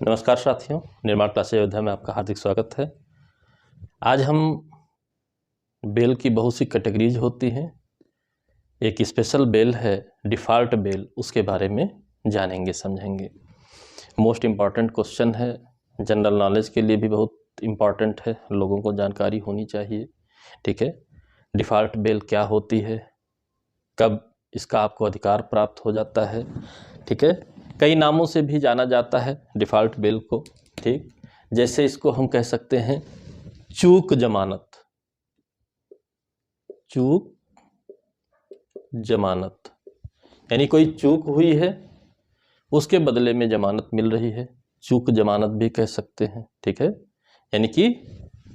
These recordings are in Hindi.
नमस्कार साथियों, निर्माण क्लास अयोध्या में आपका हार्दिक स्वागत है। आज हम बेल की बहुत सी कैटेगरीज होती हैं। एक स्पेशल बेल है डिफ़ॉल्ट बेल, उसके बारे में जानेंगे समझेंगे। मोस्ट इम्पॉर्टेंट क्वेश्चन है, जनरल नॉलेज के लिए भी बहुत इम्पॉर्टेंट है, लोगों को जानकारी होनी चाहिए। ठीक है, डिफ़ॉल्ट बेल क्या होती है, कब इसका आपको अधिकार प्राप्त हो जाता है। ठीक है, कई नामों से भी जाना जाता है डिफ़ॉल्ट बेल को। ठीक, जैसे इसको हम कह सकते हैं चूक जमानत। चूक जमानत यानी कोई चूक हुई है, उसके बदले में जमानत मिल रही है, चूक जमानत भी कह सकते हैं। ठीक है, यानी कि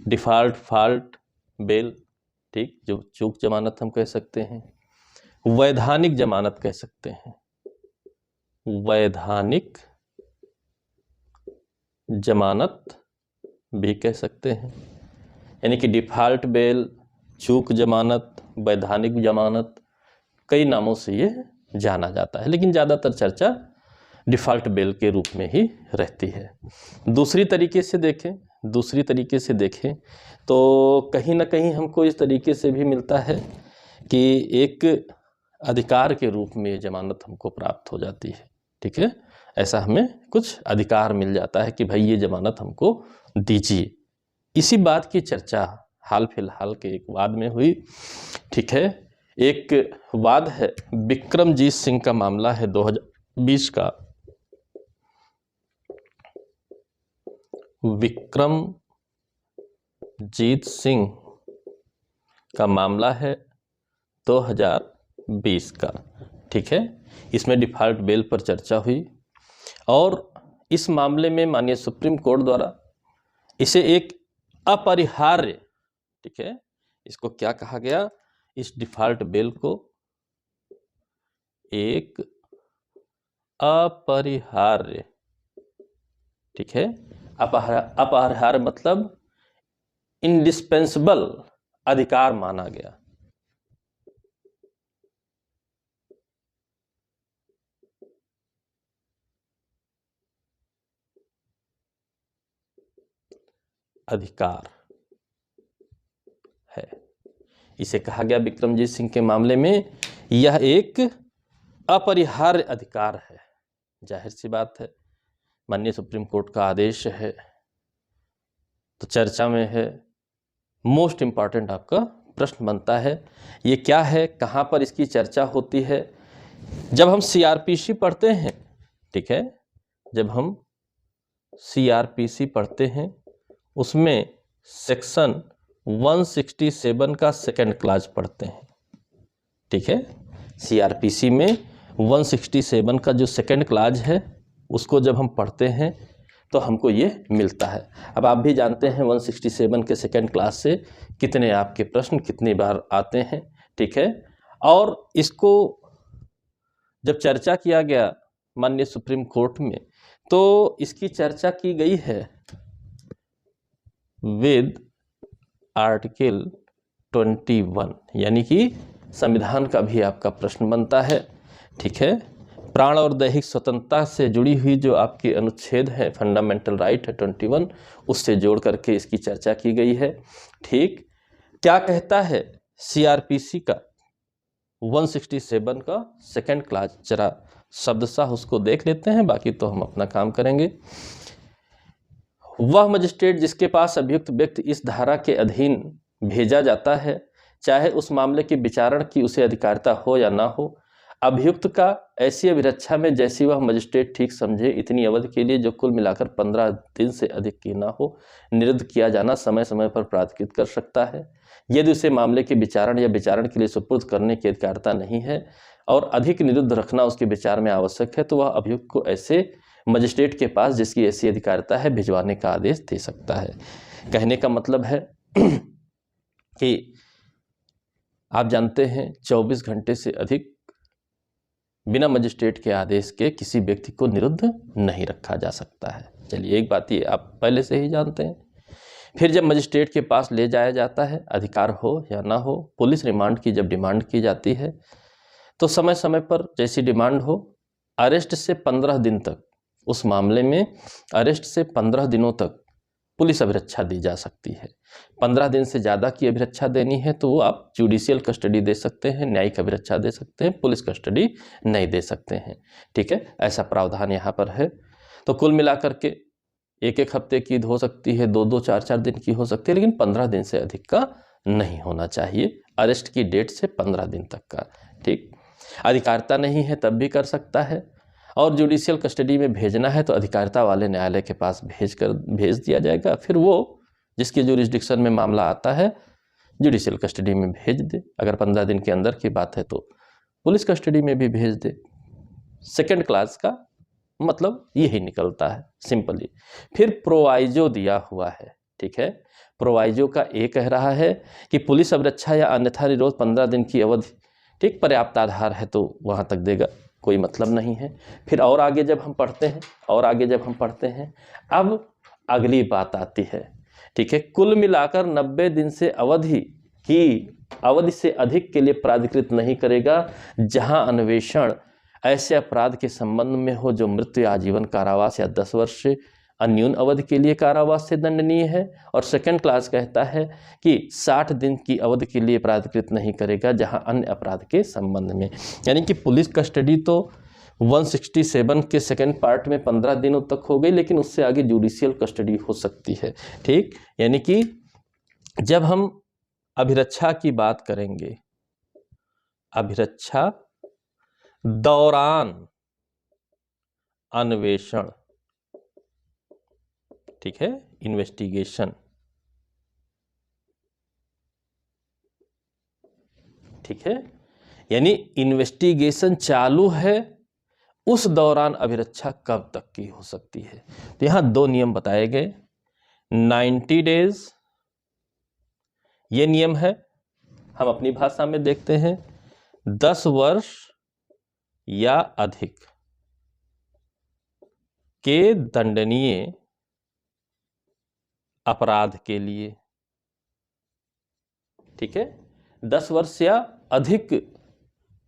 डिफ़ॉल्ट बेल, ठीक, जो चूक जमानत हम कह सकते हैं। वैधानिक जमानत कह सकते हैं, वैधानिक जमानत भी कह सकते हैं। यानी कि डिफ़ॉल्ट बेल, चूक जमानत, वैधानिक जमानत, कई नामों से ये जाना जाता है, लेकिन ज़्यादातर चर्चा डिफ़ॉल्ट बेल के रूप में ही रहती है। दूसरी तरीके से देखें तो कहीं ना कहीं हमको इस तरीके से भी मिलता है कि एक अधिकार के रूप में ये जमानत हमको प्राप्त हो जाती है। ठीक है, ऐसा हमें कुछ अधिकार मिल जाता है कि भाई ये जमानत हमको दीजिए। इसी बात की चर्चा हाल फिलहाल के एक वाद में हुई। ठीक है, एक वाद है विक्रमजीत सिंह का मामला है 2020 का। विक्रमजीत सिंह का मामला है 2020 का। ठीक है, इसमें डिफ़ॉल्ट बेल पर चर्चा हुई और इस मामले में माननीय सुप्रीम कोर्ट द्वारा इसे एक अपरिहार्य, ठीक है, इसको क्या कहा गया, इस डिफ़ॉल्ट बेल को एक अपरिहार्य, ठीक है, अपरिहार्य मतलब इंडिस्पेंसेबल अधिकार माना गया। अधिकार है, इसे कहा गया विक्रमजीत सिंह के मामले में यह एक अपरिहार्य अधिकार है। जाहिर सी बात है, माननीय सुप्रीम कोर्ट का आदेश है तो चर्चा में है। मोस्ट इम्पॉर्टेंट आपका प्रश्न बनता है ये क्या है, कहाँ पर इसकी चर्चा होती है। जब हम सीआरपीसी पढ़ते हैं, ठीक है, जब हम सीआरपीसी पढ़ते हैं उसमें सेक्शन 167 का सेकंड क्लॉज पढ़ते हैं। ठीक है, सीआरपीसी में 167 का जो सेकंड क्लॉज है उसको जब हम पढ़ते हैं तो हमको ये मिलता है। अब आप भी जानते हैं 167 के सेकंड क्लास से कितने आपके प्रश्न कितनी बार आते हैं। ठीक है, और इसको जब चर्चा किया गया माननीय सुप्रीम कोर्ट में तो इसकी चर्चा की गई है विद आर्टिकल 21, यानी कि संविधान का भी आपका प्रश्न बनता है। ठीक है, प्राण और दैहिक स्वतंत्रता से जुड़ी हुई जो आपकी अनुच्छेद है, फंडामेंटल राइट है 21, उससे जोड़ करके इसकी चर्चा की गई है। ठीक, क्या कहता है सीआरपीसी का 167 का सेकंड क्लॉज, जरा शब्दशाह उसको देख लेते हैं, बाकी तो हम अपना काम करेंगे। वह मजिस्ट्रेट जिसके पास अभियुक्त व्यक्ति इस धारा के अधीन भेजा जाता है, चाहे उस मामले की विचारण की उसे अधिकारिता हो या ना हो, अभियुक्त का ऐसी अभिरक्षा में जैसी वह मजिस्ट्रेट ठीक समझे इतनी अवधि के लिए, जो कुल मिलाकर 15 दिन से अधिक की ना हो, निरुद्ध किया जाना समय समय पर प्राधिकृत कर सकता है। यदि उसे मामले के विचारण या विचारण के लिए सुपुर्द करने की अधिकारिता नहीं है और अधिक निरुद्ध रखना उसके विचार में आवश्यक है, तो वह अभियुक्त को ऐसे मजिस्ट्रेट के पास जिसकी ऐसी अधिकारिता है भिजवाने का आदेश दे सकता है। कहने का मतलब है कि आप जानते हैं 24 घंटे से अधिक बिना मजिस्ट्रेट के आदेश के किसी व्यक्ति को निरुद्ध नहीं रखा जा सकता है। चलिए, एक बात ये आप पहले से ही जानते हैं। फिर जब मजिस्ट्रेट के पास ले जाया जाता है, अधिकार हो या ना हो, पुलिस रिमांड की जब डिमांड की जाती है तो समय समय पर जैसी डिमांड हो, अरेस्ट से 15 दिन तक उस मामले में अरेस्ट से 15 दिनों तक पुलिस अभिरक्षा दी जा सकती है। 15 दिन से ज़्यादा की अभिरक्षा देनी है तो वो आप जुडिशियल कस्टडी दे सकते हैं, न्यायिक अभिरक्षा दे सकते हैं, पुलिस कस्टडी नहीं दे सकते हैं। ठीक है, ऐसा प्रावधान यहाँ पर है। तो कुल मिलाकर के 1-1 हफ्ते की हो सकती है, 2-2, 4-4 दिन की हो सकती है, लेकिन 15 दिन से अधिक का नहीं होना चाहिए, अरेस्ट की डेट से 15 दिन तक का। ठीक, अधिकारिता नहीं है तब भी कर सकता है, और जुडिशियल कस्टडी में भेजना है तो अधिकारिता वाले न्यायालय के पास भेज दिया जाएगा। फिर वो जिसके जुरिस्डिक्शन में मामला आता है जुडिशियल कस्टडी में भेज दे। अगर 15 दिन के अंदर की बात है तो पुलिस कस्टडी में भी भेज दे। सेकंड क्लास का मतलब यही निकलता है सिंपली। फिर प्रोवाइजो दिया हुआ है। ठीक है, प्रोवाइजो का ये कह रहा है कि पुलिस अभिरक्षा या अन्यथा निरोध 15 दिन की अवधि, ठीक, पर्याप्त आधार है तो वहाँ तक देगा, कोई मतलब नहीं है। फिर और आगे जब हम पढ़ते हैं अब अगली बात आती है। ठीक है, कुल मिलाकर 90 दिन से अवधि से अधिक के लिए प्राधिकृत नहीं करेगा जहां अन्वेषण ऐसे अपराध के संबंध में हो जो मृत्यु या आजीवन कारावास या 10 वर्ष से अन्यून अवधि के लिए कारावास से दंडनीय है। और सेकंड क्लास कहता है कि 60 दिन की अवधि के लिए प्राधिकृत नहीं करेगा जहां अन्य अपराध के संबंध में। यानी कि पुलिस कस्टडी तो 167 के सेकंड पार्ट में 15 दिनों तक हो गई, लेकिन उससे आगे जुडिशियल कस्टडी हो सकती है। ठीक, यानी कि जब हम अभिरक्षा की बात करेंगे, अभिरक्षा दौरान अन्वेषण, ठीक है, इन्वेस्टिगेशन, ठीक है, यानी इन्वेस्टिगेशन चालू है उस दौरान अभिरक्षा कब तक की हो सकती है। तो यहां 2 नियम बताए गए। 90 डेज ये नियम है, हम अपनी भाषा में देखते हैं 10 वर्ष या अधिक के दंडनीय अपराध के लिए। ठीक है, 10 वर्ष या अधिक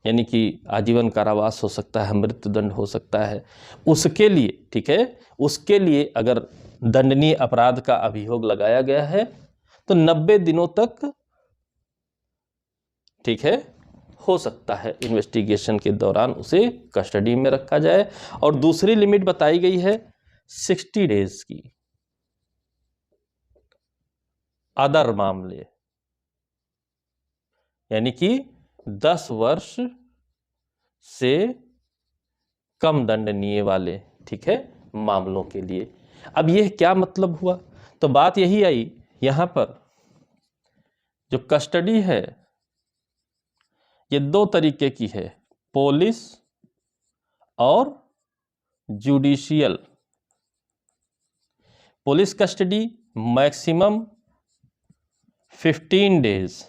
यानी कि आजीवन कारावास हो सकता है, मृत्युदंड हो सकता है, उसके लिए, ठीक है, उसके लिए अगर दंडनीय अपराध का अभियोग लगाया गया है तो 90 दिनों तक, ठीक है, हो सकता है इन्वेस्टिगेशन के दौरान उसे कस्टडी में रखा जाए। और दूसरी लिमिट बताई गई है 60 डेज की। अदर मामले यानी कि 10 वर्ष से कम दंडनीय वाले, ठीक है, मामलों के लिए। अब यह क्या मतलब हुआ? तो बात यही आई, यहां पर जो कस्टडी है ये 2 तरीके की है, पुलिस और judicial. Police custody maximum 15 days,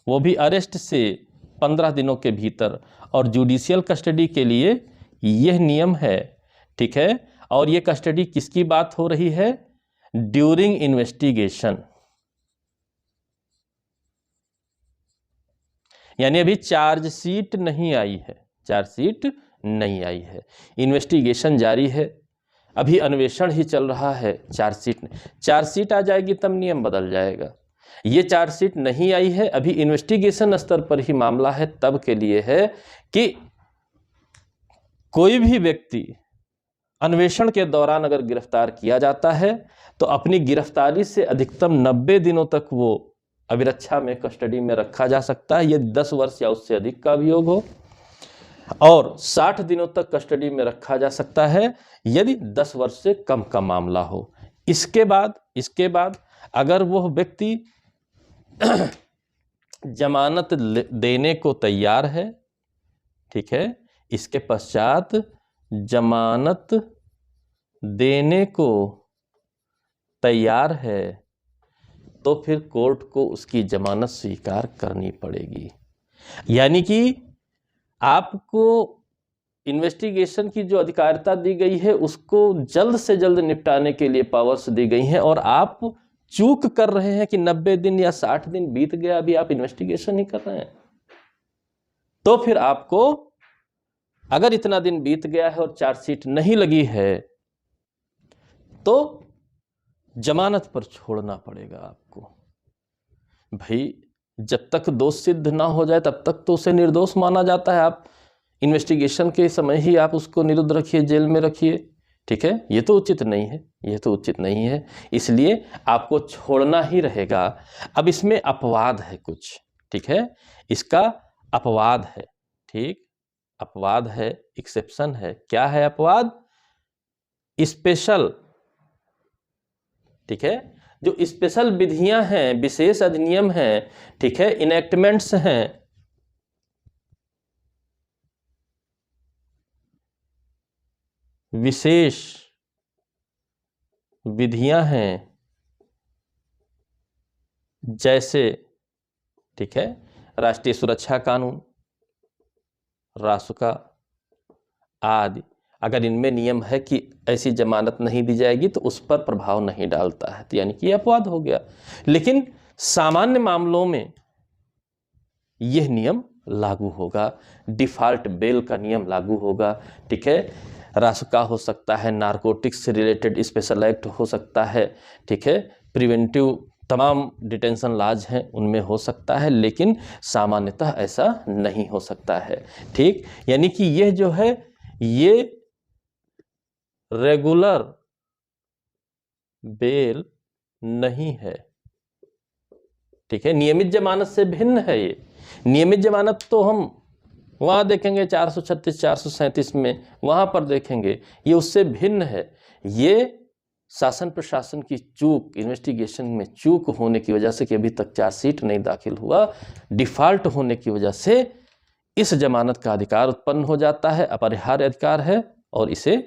वो भी अरेस्ट से 15 दिनों के भीतर, और जुडिशियल कस्टडी के लिए यह नियम है। ठीक है, और ये कस्टडी किसकी बात हो रही है? ड्यूरिंग इन्वेस्टिगेशन, यानी अभी चार्जशीट नहीं आई है, चार्जशीट नहीं आई है, इन्वेस्टिगेशन जारी है, अभी अन्वेषण ही चल रहा है, चार्जशीट आ जाएगी तब नियम बदल जाएगा। ये चार्जशीट नहीं आई है, अभी इन्वेस्टिगेशन स्तर पर ही मामला है, तब के लिए है कि कोई भी व्यक्ति अन्वेषण के दौरान अगर गिरफ्तार किया जाता है तो अपनी गिरफ्तारी से अधिकतम 90 दिनों तक वो अभिरक्षा में, कस्टडी में रखा जा सकता है यदि 10 वर्ष या उससे अधिक का अभियोग हो, और 60 दिनों तक कस्टडी में रखा जा सकता है यदि 10 वर्ष से कम का मामला हो। इसके बाद अगर वह व्यक्ति जमानत देने को तैयार है, ठीक है, इसके पश्चात जमानत देने को तैयार है तो फिर कोर्ट को उसकी जमानत स्वीकार करनी पड़ेगी। यानी कि आपको इन्वेस्टिगेशन की जो अधिकारिता दी गई है उसको जल्द से जल्द निपटाने के लिए पावर्स दी गई हैं, और आप चूक कर रहे हैं कि 90 दिन या 60 दिन बीत गया, अभी आप इन्वेस्टिगेशन ही कर रहे हैं, तो फिर आपको, अगर इतना दिन बीत गया है और चार्जशीट नहीं लगी है, तो जमानत पर छोड़ना पड़ेगा आपको। भाई जब तक दोष सिद्ध ना हो जाए तब तक तो उसे निर्दोष माना जाता है। आप इन्वेस्टिगेशन के समय ही आप उसको निरुद्ध रखिए, जेल में रखिए, ठीक है, ये तो उचित नहीं है, ये तो उचित नहीं है, इसलिए आपको छोड़ना ही रहेगा। अब इसमें अपवाद है कुछ, ठीक है, इसका अपवाद है, ठीक, अपवाद है, एक्सेप्शन है। क्या है अपवाद? स्पेशल, ठीक है, जो स्पेशल विधियां हैं, विशेष अधिनियम हैं, ठीक है, इनेक्टमेंट्स हैं, विशेष विधियां हैं, जैसे, ठीक है, राष्ट्रीय सुरक्षा कानून, रासुका आदि, अगर इनमें नियम है कि ऐसी जमानत नहीं दी जाएगी तो उस पर प्रभाव नहीं डालता है, तो यानी कि अपवाद हो गया। लेकिन सामान्य मामलों में यह नियम लागू होगा, डिफॉल्ट बेल का नियम लागू होगा, ठीक है, रासुका हो सकता है, नारकोटिक्स से रिलेटेड स्पेशल एक्ट हो सकता है, ठीक है, प्रिवेंटिव तमाम डिटेंशन लॉज हैं उनमें हो सकता है, लेकिन सामान्यतः ऐसा नहीं हो सकता है, ठीक, यानी कि यह जो है ये रेगुलर बेल नहीं है, ठीक है, नियमित जमानत से भिन्न है। ये नियमित जमानत तो हम वहां देखेंगे 436 437 में, वहां पर देखेंगे, ये उससे भिन्न है। ये शासन प्रशासन की चूक, इन्वेस्टिगेशन में चूक होने की वजह से कि अभी तक चार्जशीट नहीं दाखिल हुआ, डिफॉल्ट होने की वजह से इस जमानत का अधिकार उत्पन्न हो जाता है, अपरिहार्य अधिकार है और इसे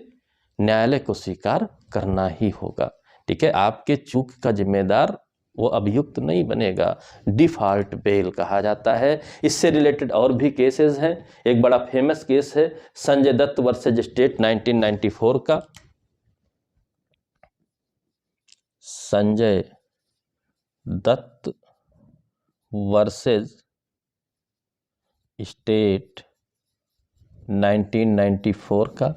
न्यायालय को स्वीकार करना ही होगा, ठीक है। आपके चूक का जिम्मेदार वो अभियुक्त नहीं बनेगा, डिफॉल्ट बेल कहा जाता है। इससे रिलेटेड और भी केसेस हैं। एक बड़ा फेमस केस है संजय दत्त वर्सेज स्टेट 1994 का। संजय दत्त वर्सेज स्टेट 1994 का,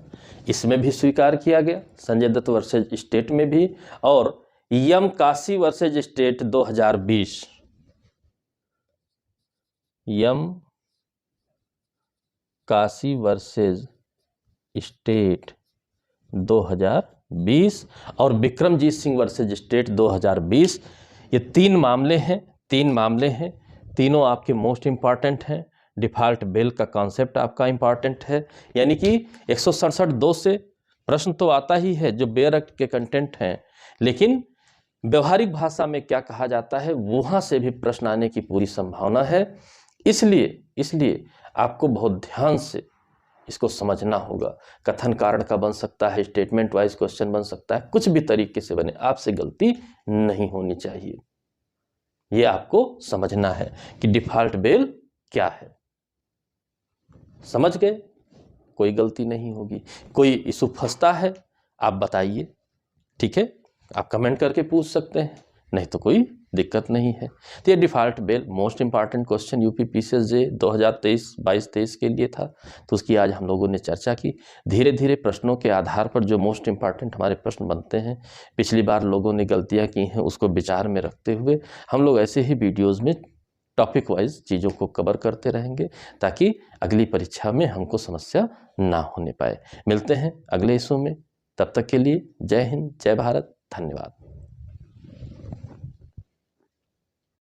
इसमें भी स्वीकार किया गया, संजय दत्त वर्सेज स्टेट में भी, और यम काशी वर्सेज स्टेट 2020, यम काशी वर्सेज स्टेट 2020 और विक्रमजीत सिंह वर्सेज स्टेट 2020, ये तीन मामले हैं, तीनों आपके मोस्ट इंपॉर्टेंट हैं। डिफॉल्ट बेल का कॉन्सेप्ट आपका इंपॉर्टेंट है, यानी कि 167(2) से प्रश्न तो आता ही है जो बेयर एक्ट के कंटेंट हैं, लेकिन व्यवहारिक भाषा में क्या कहा जाता है वहां से भी प्रश्न आने की पूरी संभावना है। इसलिए आपको बहुत ध्यान से इसको समझना होगा। कथन कारण का बन सकता है, स्टेटमेंट वाइज क्वेश्चन बन सकता है, कुछ भी तरीके से बने, आपसे गलती नहीं होनी चाहिए। ये आपको समझना है कि डिफॉल्ट बेल क्या है। समझ गए? कोई गलती नहीं होगी। कोई इशू फंसता है आप बताइए, ठीक है, आप कमेंट करके पूछ सकते हैं, नहीं तो कोई दिक्कत नहीं है। तो ये default bail most important question UP PCSJ 2023-22-23 के लिए था, तो उसकी आज हम लोगों ने चर्चा की। धीरे धीरे प्रश्नों के आधार पर जो मोस्ट इंपॉर्टेंट हमारे प्रश्न बनते हैं, पिछली बार लोगों ने गलतियां की हैं, उसको विचार में रखते हुए हम लोग ऐसे ही वीडियोज़ में टॉपिक वाइज चीज़ों को कवर करते रहेंगे, ताकि अगली परीक्षा में हमको समस्या ना होने पाए। मिलते हैं अगले इशू में, तब तक के लिए जय हिंद, जय भारत, धन्यवाद।